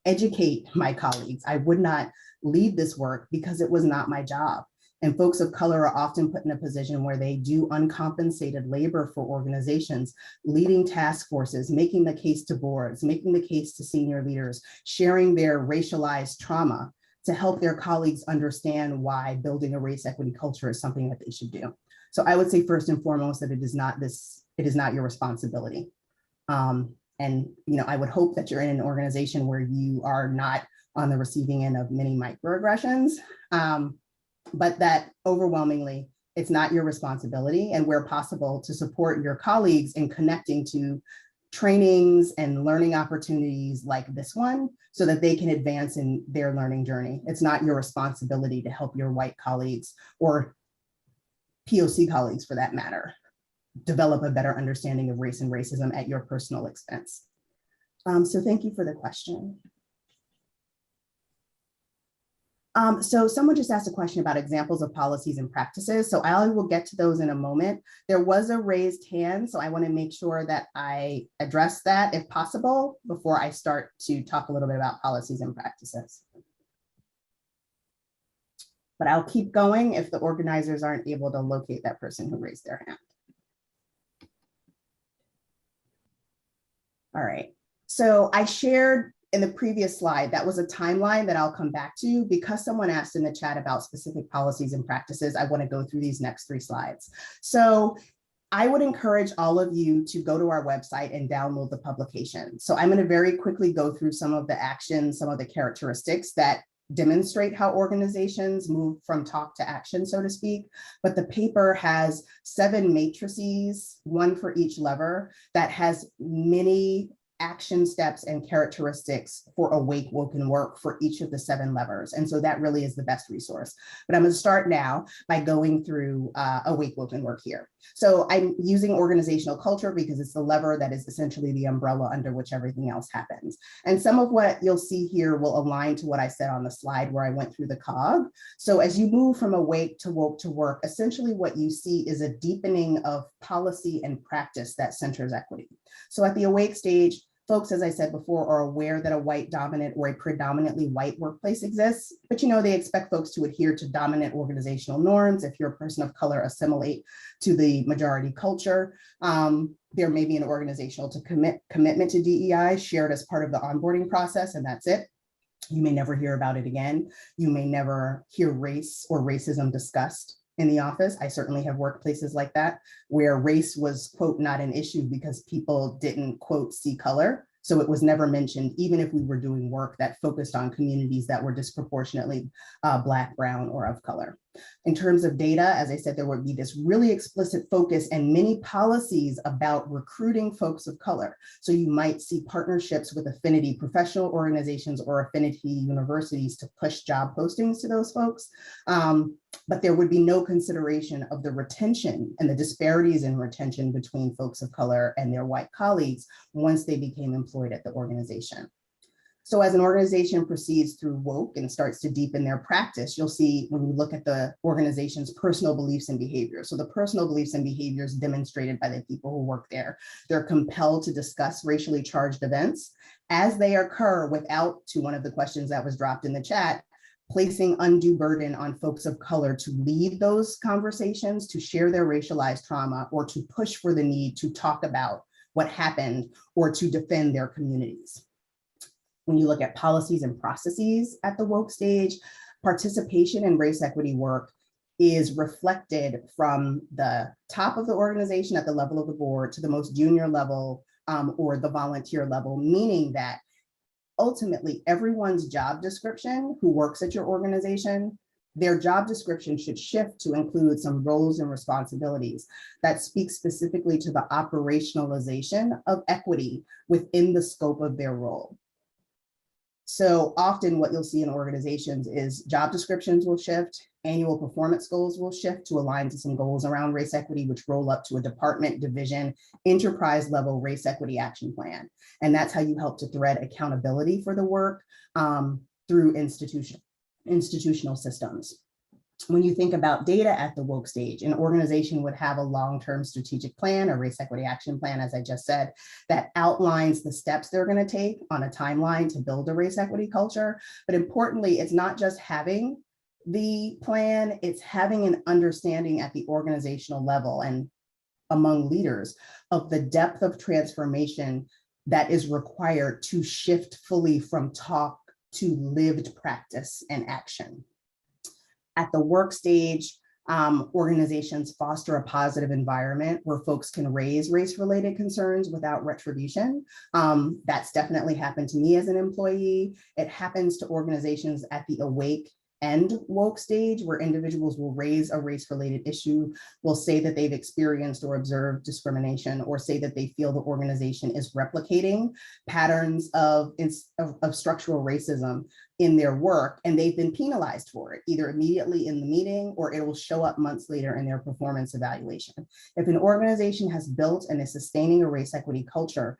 educate my colleagues. I would not lead this work because it was not my job. And folks of color are often put in a position where they do uncompensated labor for organizations, leading task forces, making the case to boards, making the case to senior leaders, sharing their racialized trauma to help their colleagues understand why building a race equity culture is something that they should do. So I would say first and foremost that it is not your responsibility. And I would hope that you're in an organization where you are not on the receiving end of many microaggressions, but that overwhelmingly it's not your responsibility, and where possible to support your colleagues in connecting to trainings and learning opportunities like this one so that they can advance in their learning journey. It's not your responsibility to help your white colleagues or POC colleagues for that matter develop a better understanding of race and racism at your personal expense. So thank you for the question. So someone just asked a question about examples of policies and practices. So I will get to those in a moment. There was a raised hand, so I want to make sure that I address that if possible before I start to talk a little bit about policies and practices. But I'll keep going if the organizers aren't able to locate that person who raised their hand. All right, so I shared in the previous slide, that was a timeline that I'll come back to. Because someone asked in the chat about specific policies and practices, I want to go through these next 3 slides. So I would encourage all of you to go to our website and download the publication. So I'm going to very quickly go through some of the actions, some of the characteristics that demonstrate how organizations move from talk to action, so to speak. But the paper has 7 matrices, 1 for each lever, that has many action steps and characteristics for awake, woken work for each of the 7 levers. And so that really is the best resource. But I'm going to start now by going through awake, woken work here. So I'm using organizational culture because it's the lever that is essentially the umbrella under which everything else happens. And some of what you'll see here will align to what I said on the slide where I went through the cog. So as you move from awake to woke to work, essentially what you see is a deepening of policy and practice that centers equity. So at the awake stage, folks, as I said before, are aware that a white dominant or a predominantly white workplace exists, but they expect folks to adhere to dominant organizational norms. If you're a person of color, assimilate to the majority culture. There may be an organizational commitment to DEI shared as part of the onboarding process, and that's it. You may never hear about it again. You may never hear race or racism discussed in the office. I certainly have workplaces like that where race was, quote, not an issue because people didn't, quote, see color. So it was never mentioned, even if we were doing work that focused on communities that were disproportionately Black, brown, or of color. In terms of data, as I said, there would be this really explicit focus and many policies about recruiting folks of color. So you might see partnerships with affinity professional organizations or affinity universities to push job postings to those folks. But there would be no consideration of the retention and the disparities in retention between folks of color and their white colleagues once they became employed at the organization. So as an organization proceeds through woke and starts to deepen their practice, you'll see when we look at the organization's personal beliefs and behaviors. So the personal beliefs and behaviors demonstrated by the people who work there. They're compelled to discuss racially charged events as they occur without, to one of the questions that was dropped in the chat, placing undue burden on folks of color to lead those conversations, to share their racialized trauma, or to push for the need to talk about what happened or to defend their communities. When you look at policies and processes at the woke stage, participation in race equity work is reflected from the top of the organization at the level of the board to the most junior level or the volunteer level, meaning that ultimately everyone's job description who works at your organization, their job description should shift to include some roles and responsibilities that speak specifically to the operationalization of equity within the scope of their role. So often what you'll see in organizations is job descriptions will shift, annual performance goals will shift to align to some goals around race equity, which roll up to a department, division, enterprise level race equity action plan. And that's how you help to thread accountability for the work through institutional systems. When you think about data at the woke stage, an organization would have a long-term strategic plan, a race equity action plan, as I just said, that outlines the steps they're going to take on a timeline to build a race equity culture. But importantly, it's not just having the plan, it's having an understanding at the organizational level and among leaders of the depth of transformation that is required to shift fully from talk to lived practice and action. At the work stage, organizations foster a positive environment where folks can raise race-related concerns without retribution. That's definitely happened to me as an employee. It happens to organizations at the awake and woke stage, where individuals will raise a race-related issue, will say that they've experienced or observed discrimination, or say that they feel the organization is replicating patterns of structural racism in their work, and they've been penalized for it, either immediately in the meeting or it will show up months later in their performance evaluation. If an organization has built and is sustaining a race equity culture,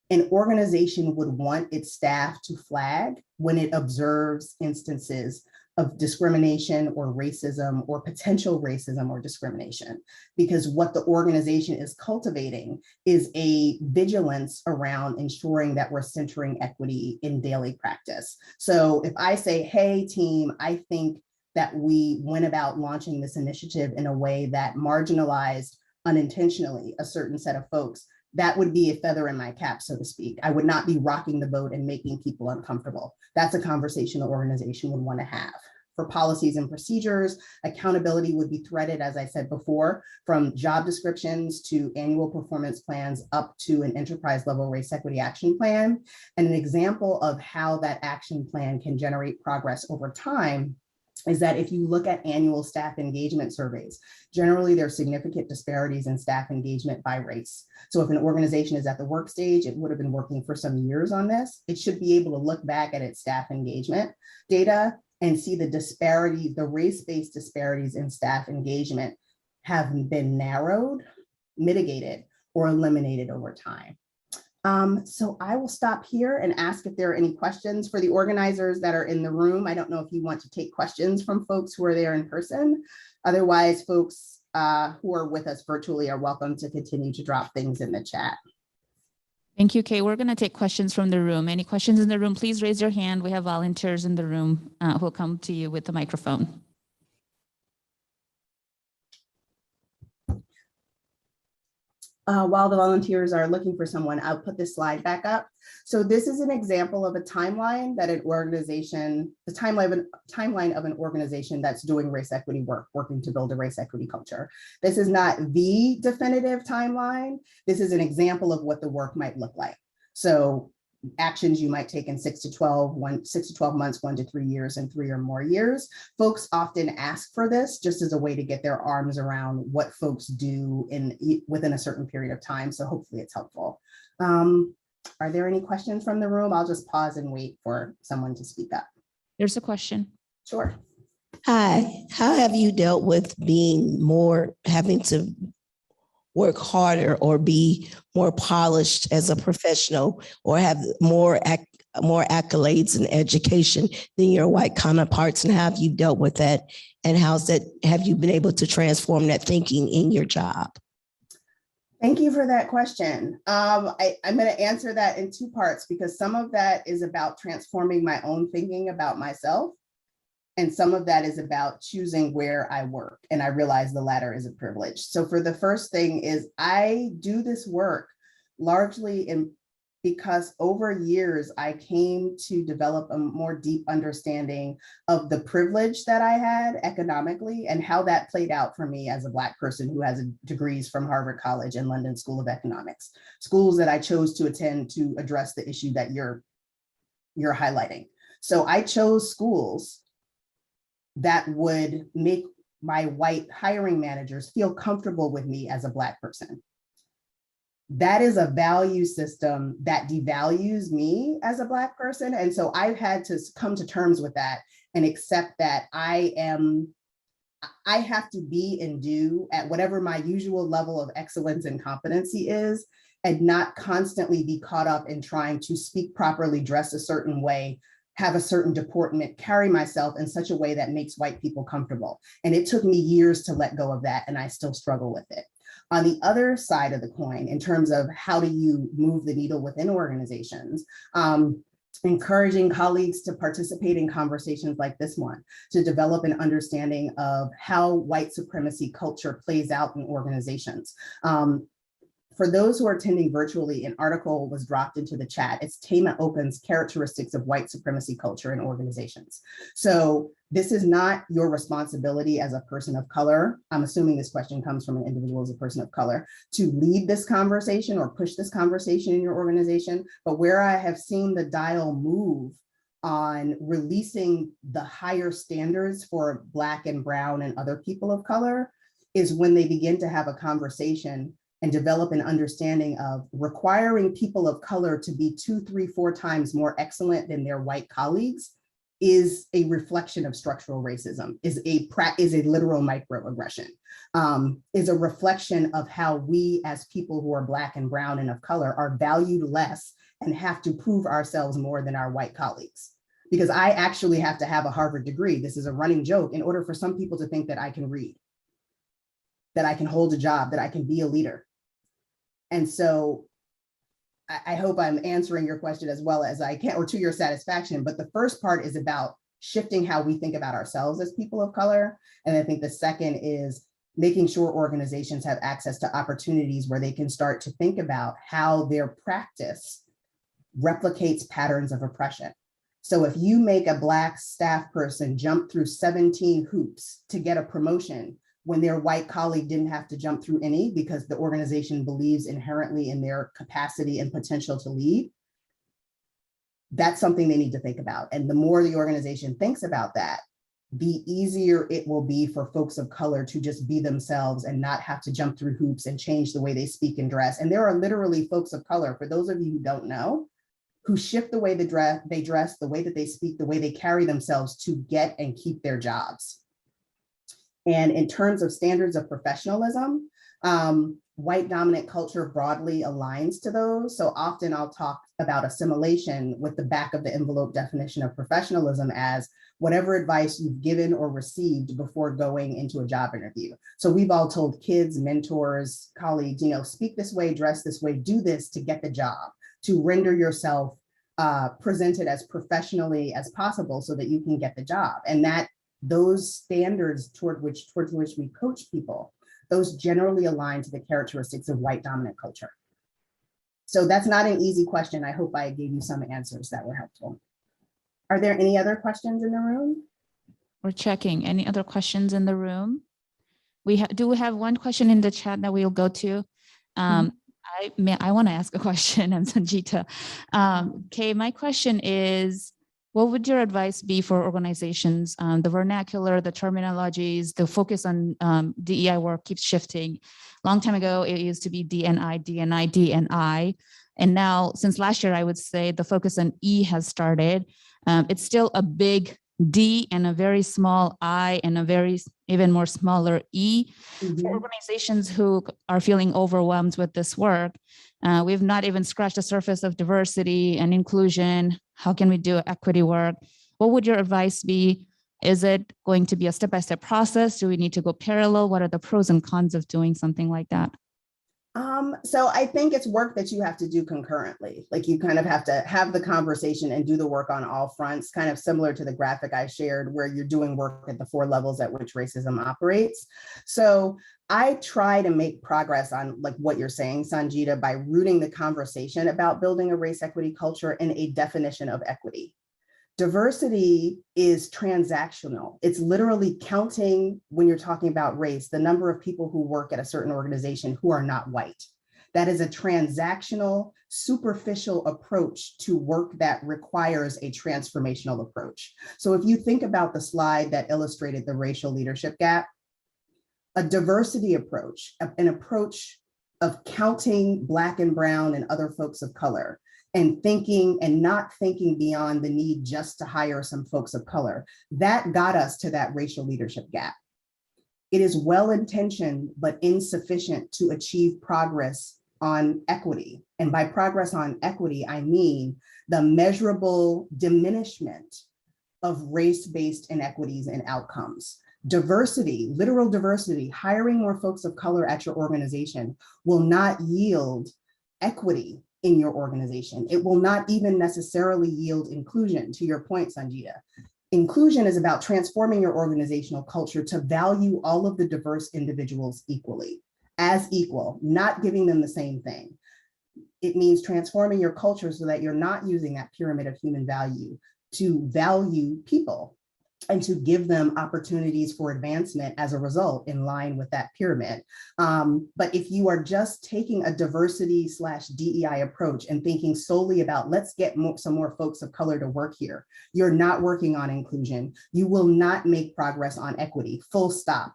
an organization would want its staff to flag when it observes instances of discrimination or racism or potential racism or discrimination, because what the organization is cultivating is a vigilance around ensuring that we're centering equity in daily practice. So if I say, hey team, I think that we went about launching this initiative in a way that marginalized unintentionally a certain set of folks, that would be a feather in my cap, so to speak. I would not be rocking the boat and making people uncomfortable. That's a conversation the organization would want to have. For policies and procedures, accountability would be threaded, as I said before, from job descriptions to annual performance plans up to an enterprise level race equity action plan. And an example of how that action plan can generate progress over time is that if you look at annual staff engagement surveys, generally there are significant disparities in staff engagement by race. So if an organization is at the work stage, it would have been working for some years on this, it should be able to look back at its staff engagement data and see the disparities, the race-based disparities in staff engagement have been narrowed, mitigated, or eliminated over time. So I will stop here and ask if there are any questions for the organizers that are in the room. I don't know if you want to take questions from folks who are there in person. Otherwise, folks who are with us virtually are welcome to continue to drop things in the chat.
Thank you, Kay. We're going to take questions from the room. Any questions in the room, please raise your hand. We have volunteers in the room who will come to you with the microphone.
While the volunteers are looking for someone, I'll put this slide back up. So this is an example of a timeline that an organization, the timeline of an organization that's doing race equity work, working to build a race equity culture. This is not the definitive timeline. This is an example of what the work might look like. So actions you might take in 6 to 12 months, 1 to 3 years, and 3 or more years. Folks often ask for this just as a way to get their arms around what folks do within a certain period of time. So hopefully it's helpful. Are there any questions from the room? I'll just pause and wait for someone to speak up.
There's a question.
Sure.
Hi, how have you dealt with having to work harder or be more polished as a professional or have more accolades and education than your white counterparts, and how have you dealt with that? And have you been able to transform that thinking in your job?
Thank you for that question. I'm going to answer that in 2 parts, because some of that is about transforming my own thinking about myself, and some of that is about choosing where I work. And I realize the latter is a privilege. So for the first thing is I do this work largely because over years, I came to develop a more deep understanding of the privilege that I had economically and how that played out for me as a Black person who has degrees from Harvard College and London School of Economics, schools that I chose to attend to address the issue that you're highlighting. So I chose schools that would make my white hiring managers feel comfortable with me as a Black person. That is a value system that devalues me as a Black person. And so I've had to come to terms with that and accept that I have to be and do at whatever my usual level of excellence and competency is, and not constantly be caught up in trying to speak properly, dress a certain way, have a certain deportment, carry myself in such a way that makes white people comfortable. And it took me years to let go of that, and I still struggle with it. On the other side of the coin, in terms of how do you move the needle within organizations, encouraging colleagues to participate in conversations like this one, to develop an understanding of how white supremacy culture plays out in organizations. For those who are attending virtually, an article was dropped into the chat. It's Tama Open's Characteristics of White Supremacy Culture in Organizations. So this is not your responsibility as a person of color. I'm assuming this question comes from an individual as a person of color to lead this conversation or push this conversation in your organization. But where I have seen the dial move on releasing the higher standards for Black and Brown and other people of color is when they begin to have a conversation and develop an understanding of requiring people of color to be 2, 3, 4 times more excellent than their white colleagues is a reflection of structural racism, is a literal microaggression, is a reflection of how we as people who are Black and Brown and of color are valued less and have to prove ourselves more than our white colleagues. Because I actually have to have a Harvard degree, this is a running joke, in order for some people to think that I can read, that I can hold a job, that I can be a leader. And so I hope I'm answering your question as well as I can, or to your satisfaction. But the first part is about shifting how we think about ourselves as people of color. And I think the second is making sure organizations have access to opportunities where they can start to think about how their practice replicates patterns of oppression. So if you make a Black staff person jump through 17 hoops to get a promotion, when their white colleague didn't have to jump through any because the organization believes inherently in their capacity and potential to lead, that's something they need to think about. And the more the organization thinks about that, the easier it will be for folks of color to just be themselves and not have to jump through hoops and change the way they speak and dress. And there are literally folks of color, for those of you who don't know, who shift the way they dress, the way that they speak, the way they carry themselves to get and keep their jobs. And in terms of standards of professionalism, white dominant culture broadly aligns to those. So often I'll talk about assimilation with the back of the envelope definition of professionalism as whatever advice you've given or received before going into a job interview. So we've all told kids, mentors, colleagues, speak this way, dress this way, do this to get the job, to render yourself presented as professionally as possible so that you can get the job. And that those standards towards which we coach people, those generally align to the characteristics of white dominant culture. So that's not an easy question. I hope I gave you some answers that were helpful. Are there any other questions in the room?
We're checking. Any other questions in the room? We do have one question in the chat that we'll go to. I want to ask a question. I'm Sanjita. Kay, my question is, what would your advice be for organizations? The vernacular, the terminologies, the focus on DEI work keeps shifting. Long time ago, it used to be DNI, DNI, DNI. And now, since last year, I would say the focus on E has started. It's still a big D and a very small I and a very even more smaller E. For organizations who are feeling overwhelmed with this work, we've not even scratched the surface of diversity and inclusion. How can we do equity work? What would your advice be? Is it going to be a step-by-step process? Do we need to go parallel? What are the pros and cons of doing something like that?
So I think it's work that you have to do concurrently. Like you kind of have to have the conversation and do the work on all fronts, kind of similar to the graphic I shared where you're doing work at the 4 levels at which racism operates. So I try to make progress on like what you're saying, Sanjita, by rooting the conversation about building a race equity culture in a definition of equity. Diversity is transactional. It's literally counting, when you're talking about race, the number of people who work at a certain organization who are not white. That is a transactional, superficial approach to work that requires a transformational approach. So if you think about the slide that illustrated the racial leadership gap, a diversity approach, an approach of counting Black and Brown and other folks of color, and thinking and not thinking beyond the need just to hire some folks of color, that got us to that racial leadership gap. It is well-intentioned, but insufficient to achieve progress on equity. And by progress on equity, I mean the measurable diminishment of race-based inequities and outcomes. Diversity, literal diversity, hiring more folks of color at your organization will not yield equity in your organization. It will not even necessarily yield inclusion, to your point, Sanjita. Inclusion is about transforming your organizational culture to value all of the diverse individuals equally, as equal, not giving them the same thing. It means transforming your culture so that you're not using that pyramid of human value to value people and to give them opportunities for advancement as a result in line with that pyramid. But if you are just taking a diversity/DEI approach and thinking solely about let's get some more folks of color to work here, you're not working on inclusion. You will not make progress on equity, full stop.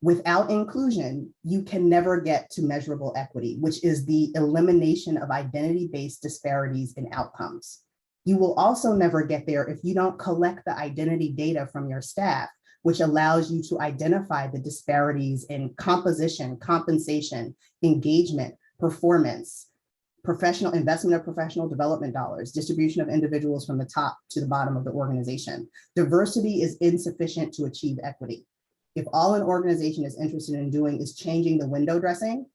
Without inclusion, you can never get to measurable equity, which is the elimination of identity-based disparities in outcomes. You will also never get there if you don't collect the identity data from your staff, which allows you to identify the disparities in composition, compensation, engagement, performance, professional investment of professional development dollars, distribution of individuals from the top to the bottom of the organization. Diversity is insufficient to achieve equity. If all an organization is interested in doing is changing the window dressing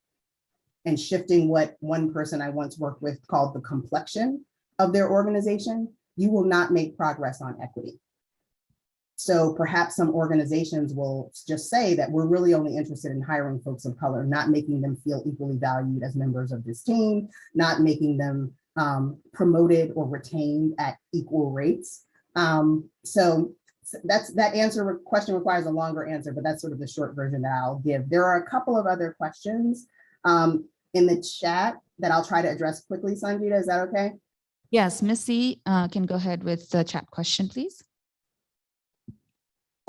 and shifting what one person I once worked with called the complexion of their organization, you will not make progress on equity. So perhaps some organizations will just say that we're really only interested in hiring folks of color, not making them feel equally valued as members of this team, not making them promoted or retained at equal rates. So that question requires a longer answer, but that's sort of the short version that I'll give. There are a couple of other questions in the chat that I'll try to address quickly. Sanjita, is that okay?
Yes, Missy can go ahead with the chat question, please.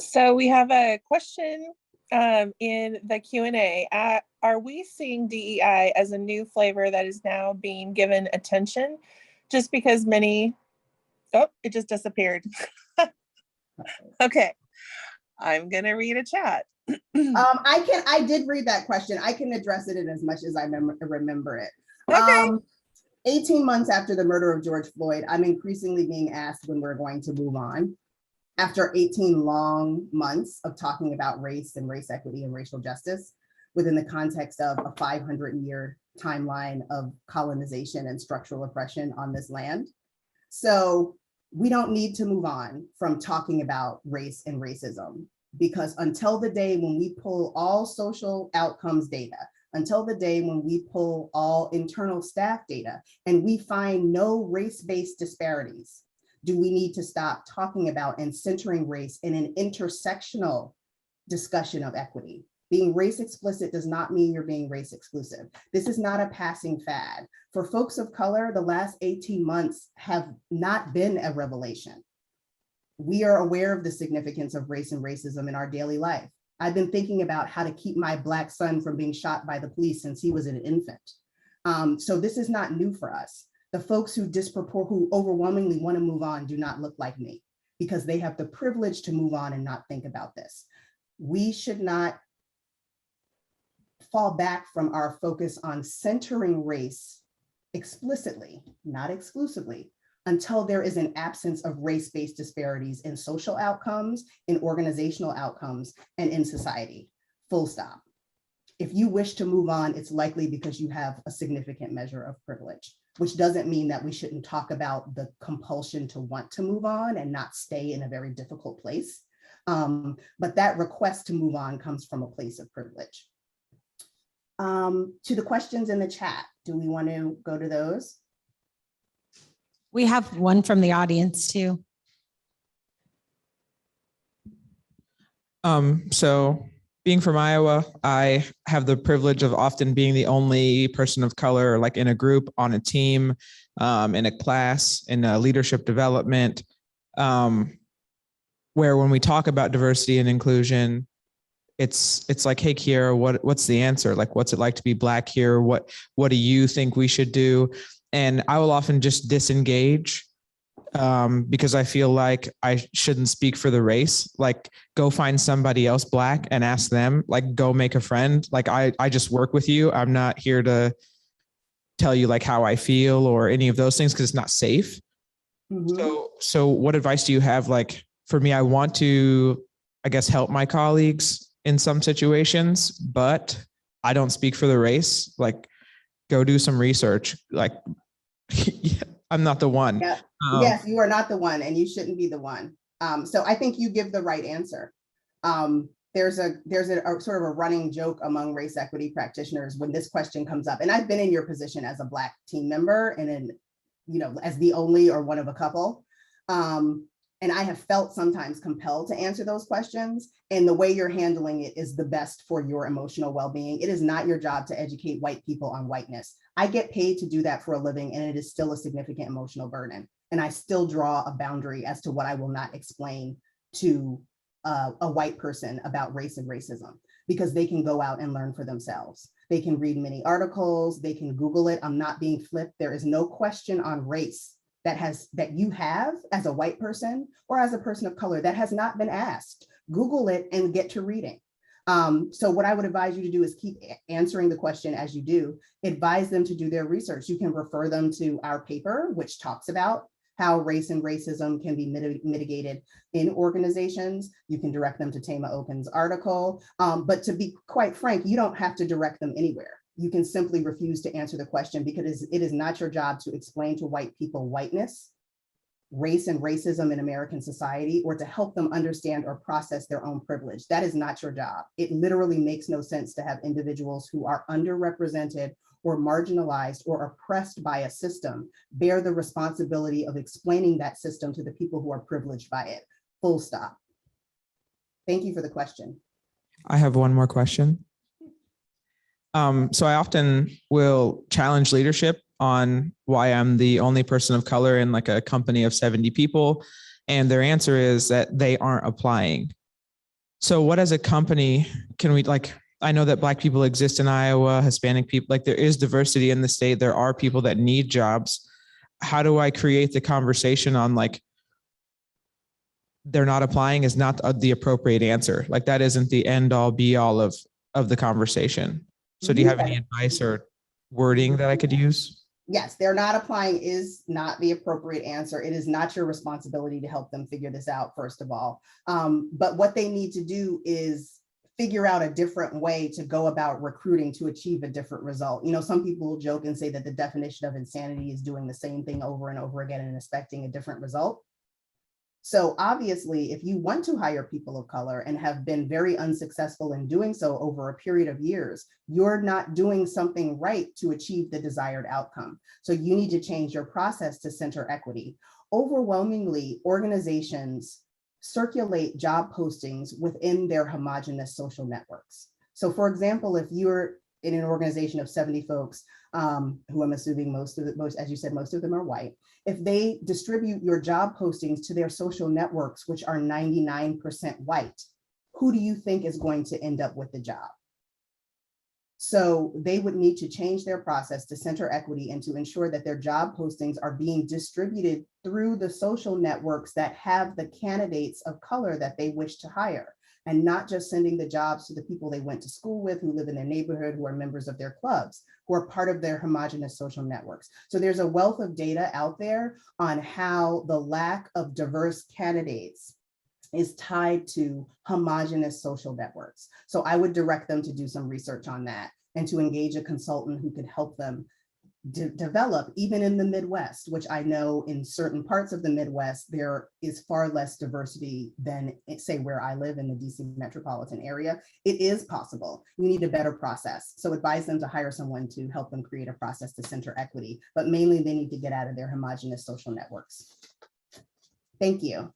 So we have a question in the Q&A. Are we seeing DEI as a new flavor that is now being given attention just because many, oh, it just disappeared. Okay, I'm gonna read a chat.
I did read that question. I can address it in as much as I remember it.
Okay.
18 months after the murder of George Floyd, I'm increasingly being asked when we're going to move on. After 18 long months of talking about race and race equity and racial justice within the context of a 500-year timeline of colonization and structural oppression on this land. So we don't need to move on from talking about race and racism, because until the day when we pull all social outcomes data, until the day when we pull all internal staff data and we find no race-based disparities, do we need to stop talking about and centering race in an intersectional discussion of equity. Being race explicit does not mean you're being race exclusive. This is not a passing fad. For folks of color, the last 18 months have not been a revelation. We are aware of the significance of race and racism in our daily life. I've been thinking about how to keep my Black son from being shot by the police since he was an infant. So this is not new for us. The folks who overwhelmingly want to move on do not look like me because they have the privilege to move on and not think about this. We should not fall back from our focus on centering race explicitly, not exclusively, until there is an absence of race-based disparities in social outcomes, in organizational outcomes, and in society, full stop. If you wish to move on, it's likely because you have a significant measure of privilege, which doesn't mean that we shouldn't talk about the compulsion to want to move on and not stay in a very difficult place. But that request to move on comes from a place of privilege. To the questions in the chat, do we want to go to those?
We have one from the audience too.
So being from Iowa, I have the privilege of often being the only person of color, like in a group, on a team, in a class, in a leadership development, where when we talk about diversity and inclusion, it's like, hey, Kiera, what's the answer? Like, what's it like to be Black here? What do you think we should do? And I will often just disengage because I feel like I shouldn't speak for the race. Like, go find somebody else Black and ask them, like, go make a friend. Like, I just work with you. I'm not here to tell you like how I feel or any of those things because it's not safe. Mm-hmm. So what advice do you have? Like, for me, I want to, I guess, help my colleagues in some situations, but I don't speak for the race. Like, go do some research. Like, I'm not the one.
Yeah. Yes, you are not the one, and you shouldn't be the one. So I think you give the right answer. There's a sort of a running joke among race equity practitioners when this question comes up, and I've been in your position as a Black team member and in, as the only or one of a couple. And I have felt sometimes compelled to answer those questions, and the way you're handling it is the best for your emotional well-being. It is not your job to educate white people on whiteness. I get paid to do that for a living, and it is still a significant emotional burden. And I still draw a boundary as to what I will not explain to a white person about race and racism, because they can go out and learn for themselves. They can read many articles, they can Google it. I'm not being flipped. There is no question on race that you have as a white person or as a person of color that has not been asked. Google it and get to reading. So what I would advise you to do is keep answering the question as you do. Advise them to do their research. You can refer them to our paper, which talks about how race and racism can be mitigated in organizations. You can direct them to Tama Okun's article. But to be quite frank, you don't have to direct them anywhere. You can simply refuse to answer the question, because it is not your job to explain to white people whiteness, race and racism in American society, or to help them understand or process their own privilege. That is not your job. It literally makes no sense to have individuals who are underrepresented or marginalized or oppressed by a system bear the responsibility of explaining that system to the people who are privileged by it. Full stop. Thank you for the question.
I have one more question. So I often will challenge leadership on why I'm the only person of color in like a company of 70 people. And their answer is that they aren't applying. So what as a company can we, like, I know that Black people exist in Iowa, Hispanic people, like there is diversity in the state. There are people that need jobs. How do I create the conversation on like, they're not applying is not the appropriate answer. Like that isn't the end all be all of the conversation. So do you have any advice or wording that I could use?
Yes, they're not applying is not the appropriate answer. It is not your responsibility to help them figure this out, first of all. But what they need to do is figure out a different way to go about recruiting to achieve a different result. Some people will joke and say that the definition of insanity is doing the same thing over and over again and expecting a different result. So obviously, if you want to hire people of color and have been very unsuccessful in doing so over a period of years, you're not doing something right to achieve the desired outcome. So you need to change your process to center equity. Overwhelmingly, organizations circulate job postings within their homogenous social networks. So for example, if you're in an organization of 70 folks, who I'm assuming most, as you said, most of them are white, if they distribute your job postings to their social networks, which are 99% white, who do you think is going to end up with the job? So they would need to change their process to center equity and to ensure that their job postings are being distributed through the social networks that have the candidates of color that they wish to hire, and not just sending the jobs to the people they went to school with, who live in their neighborhood, who are members of their clubs, who are part of their homogenous social networks. So there's a wealth of data out there on how the lack of diverse candidates is tied to homogenous social networks. So I would direct them to do some research on that and to engage a consultant who could help them develop, even in the Midwest, which I know in certain parts of the Midwest, there is far less diversity than, say, where I live in the DC metropolitan area. It is possible. You need a better process. So advise them to hire someone to help them create a process to center equity, but mainly they need to get out of their homogenous social networks. Thank you.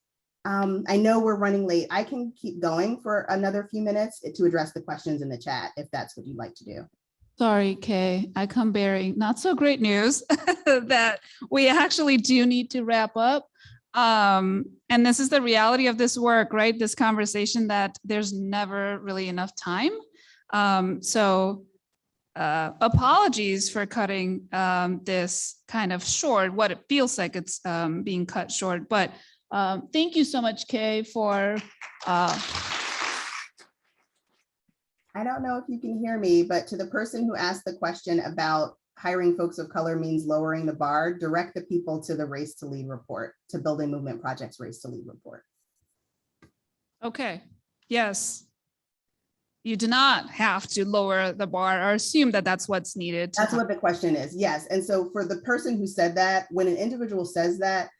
I know we're running late. I can keep going for another few minutes to address the questions in the chat, if that's what you'd like to do.
Sorry, Kay, I come bearing not so great news that we actually do need to wrap up. And this is the reality of this work, right? This conversation, that there's never really enough time. Apologies for cutting this kind of short, what it feels like it's being cut short, but thank you so much, Kay, for
I don't know if you can hear me, but to the person who asked the question about hiring folks of color means lowering the bar, direct the people to the Race to Lead report, to Building Movement Project's Race to Lead report.
Okay, yes. you do not have to lower the bar or assume that that's what's needed.
That's what the question is. Yes. And so for the person who said that, when an individual says that,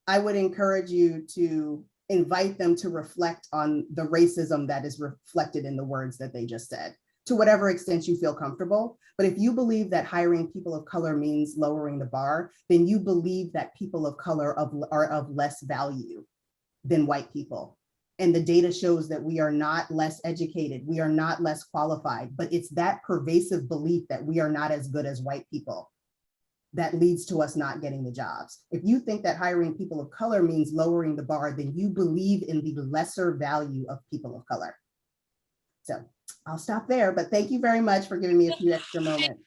I would encourage you to invite them to reflect on the racism that is reflected in the words that they just said, to whatever extent you feel comfortable. But if you believe that hiring people of color means lowering the bar, then you believe that people of color are of less value than white people. And the data shows that we are not less educated, we are not less qualified, but it's that pervasive belief that we are not as good as white people that leads to us not getting the jobs. If you think that hiring people of color means lowering the bar, then you believe in the lesser value of people of color. So I'll stop there, but thank you very much for giving me a few extra moments.